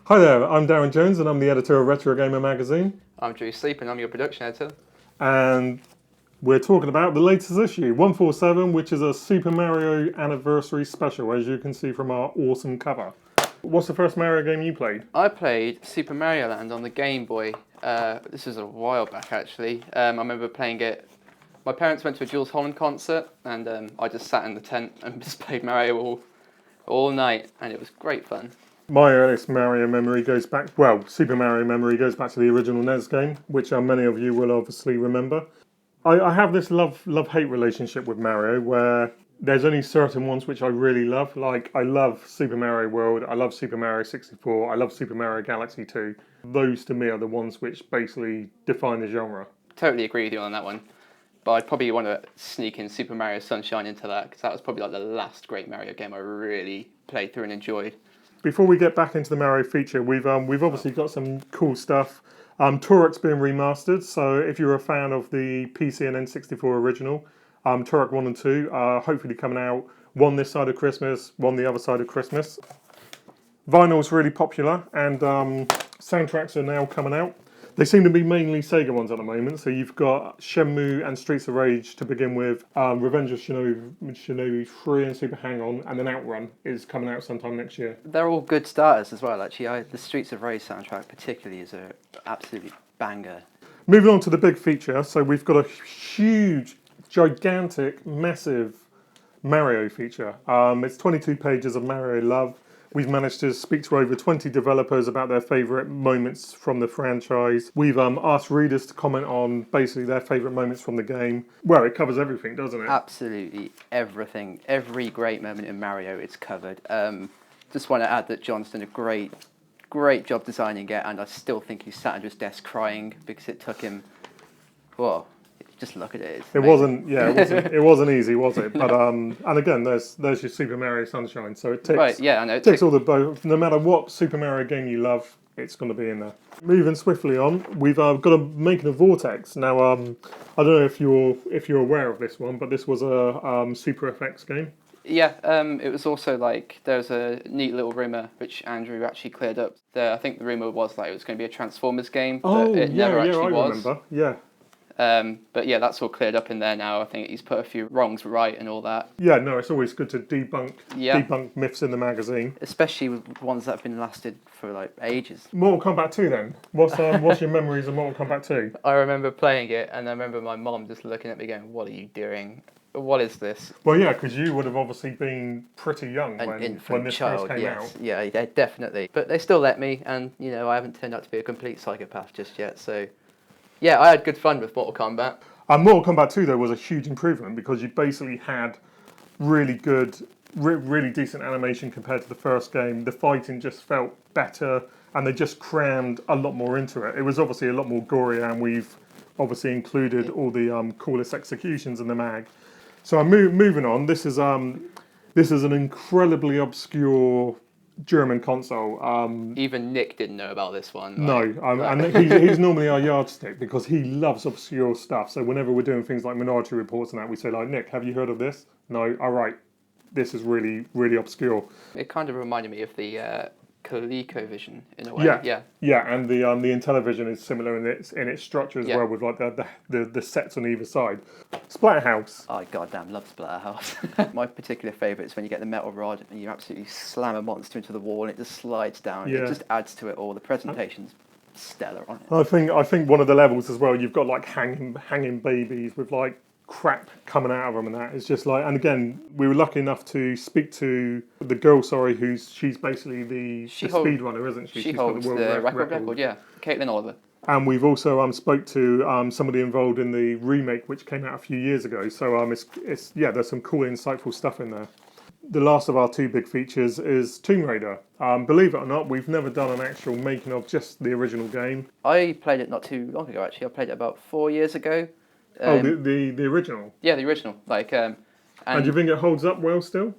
Hi there, I'm Darran Jones and I'm the editor of Retro Gamer magazine. I'm Drew Sleep and I'm your production editor. And we're talking about the latest issue, 147, which is a Super Mario Anniversary Special, as you can see from our awesome cover. What's the first Mario game you played? I played Super Mario Land on the Game Boy. This was a while back actually. I remember playing it. My parents went to a Jules Holland concert and I just sat in the tent and just played Mario all night and it was great fun. My earliest Mario memory goes back, Super Mario memory goes back to the original NES game, which many of you will obviously remember. I have this love-hate relationship with Mario where there's only certain ones which I really love. Like, I love Super Mario World, I love Super Mario 64, I love Super Mario Galaxy 2. Those to me are the ones which basically define the genre. Totally agree with you on that one. But I'd probably want to sneak in Super Mario Sunshine into that because that was probably like the last great Mario game I really played through and enjoyed. Before we get back into the Mario feature, we've obviously got some cool stuff. Turok's been remastered, so if you're a fan of the PC and N64 original, Turok 1 and 2 are hopefully coming out, one this side of Christmas, one the other side of Christmas. Vinyl's really popular, and soundtracks are now coming out. They seem to be mainly Sega ones at the moment, so you've got Shenmue and Streets of Rage to begin with, Revenge of Shinobi 3 and Super Hang-On, and then Outrun is coming out sometime next year. They're all good starters as well actually. The Streets of Rage soundtrack particularly is a absolutely banger. Moving on to the big feature, so we've got a huge, gigantic, massive Mario feature. It's 22 pages of Mario love. We've managed to speak to over 20 developers about their favourite moments from the franchise. We've asked readers to comment on basically their favourite moments from the game. Well, it covers everything, doesn't it? Absolutely everything. Every great moment in Mario, it's covered. Just want to add that John's done a great job designing it, and I still think he sat under his desk crying because it took him, well, just look at it. It wasn't easy, was it? But and again, there's your Super Mario Sunshine, so it ticks. Right, yeah, I know. Ticks all the both. No matter what Super Mario game you love, it's going to be in there. Moving swiftly on, we've got a Making a Vortex now. I don't know if you're aware of this one, but this was a Super FX game. Yeah, it was also like there's a neat little rumor which Andrew actually cleared up. I think the rumor was like it was going to be a Transformers game, but it never actually was. Remember. Yeah. But yeah, that's all cleared up in there now. I think he's put a few wrongs right and all that. Yeah, no, it's always good to debunk myths in the magazine, especially with ones that have been lasted for like ages. Mortal Kombat 2 then. What's your memories of Mortal Kombat 2? I remember playing it, and I remember my mom just looking at me going, "What are you doing? What is this?" Well, yeah, because you would have obviously been pretty young when this first came out. Yeah, definitely. But they still let me, and I haven't turned out to be a complete psychopath just yet. So, yeah, I had good fun with Mortal Kombat. Mortal Kombat 2 though was a huge improvement because you basically had really good, really decent animation compared to the first game. The fighting just felt better, and they just crammed a lot more into it. It was obviously a lot more gory, and we've obviously included all the coolest executions in the mag. So I'm moving on. This is an incredibly obscure German console. Even Nick didn't know about this one. No, and he's normally our yardstick because he loves obscure stuff. So whenever we're doing things like Minority Reports and that, we say like, Nick, have you heard of this? No, all right, this is really, really obscure. It kind of reminded me of the ColecoVision in a way. Yeah, and the Intellivision is similar in its structure as well, with like the sets on either side. Splatterhouse. I goddamn love Splatterhouse. My particular favourite is when you get the metal rod and you absolutely slam a monster into the wall and it just slides down. Yeah. It just adds to it all. The presentation's stellar on it. I think one of the levels as well, you've got like hanging babies with like crap coming out of them, and that is just like. And again, we were lucky enough to speak to the girl. She's basically the speedrunner, isn't she? She holds the record. Yeah, Caitlin Oliver. And we've also spoke to somebody involved in the remake, which came out a few years ago. So there's some cool, insightful stuff in there. The last of our two big features is Tomb Raider. Believe it or not, we've never done an actual making of just the original game. I played it not too long ago, actually. I played it about 4 years ago. The original? Yeah, the original. And do you think it holds up well still?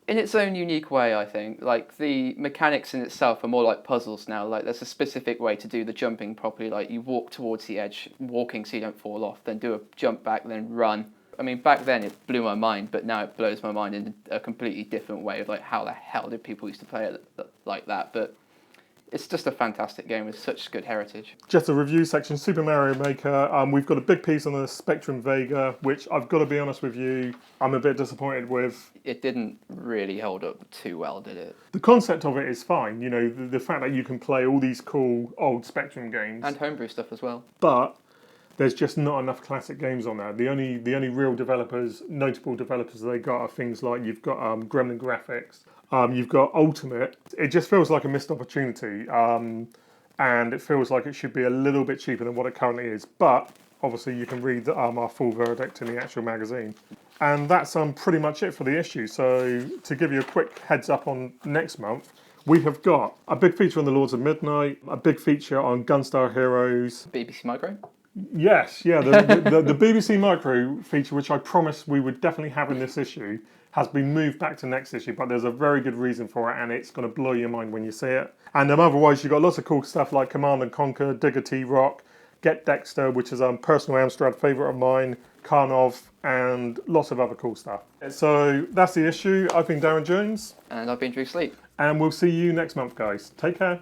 In its own unique way, I think. Like, the mechanics in itself are more like puzzles now. Like, there's a specific way to do the jumping properly. Like, you walk towards the edge, walking so you don't fall off, then do a jump back, then run. I mean, back then it blew my mind, but now it blows my mind in a completely different way of, like, how the hell did people used to play it like that? But It's just a fantastic game with such good heritage. Just a review section, Super Mario Maker. We've got a big piece on the Spectrum Vega, which I've got to be honest with you, I'm a bit disappointed with. It didn't really hold up too well, did it? The concept of it is fine, you know, the fact that you can play all these cool old Spectrum games. And homebrew stuff as well. But there's just not enough classic games on there. The only real developers, notable developers they got are things like you've got Gremlin Graphics, you've got Ultimate. It just feels like a missed opportunity, and it feels like it should be a little bit cheaper than what it currently is. But obviously, you can read our full verdict in the actual magazine. And that's pretty much it for the issue. So to give you a quick heads up on next month, we have got a big feature on the Lords of Midnight, a big feature on Gunstar Heroes. BBC Micro? Yes, yeah, the BBC Micro feature, which I promised we would definitely have in this issue, has been moved back to next issue, but there's a very good reason for it, and it's going to blow your mind when you see it. And otherwise, you've got lots of cool stuff like Command and Conquer, Digger T-Rock, Get Dexter, which is a personal Amstrad favourite of mine, Karnov, and lots of other cool stuff. So that's the issue. I've been Darren Jones. And I've been Drew Sleep. And we'll see you next month, guys. Take care.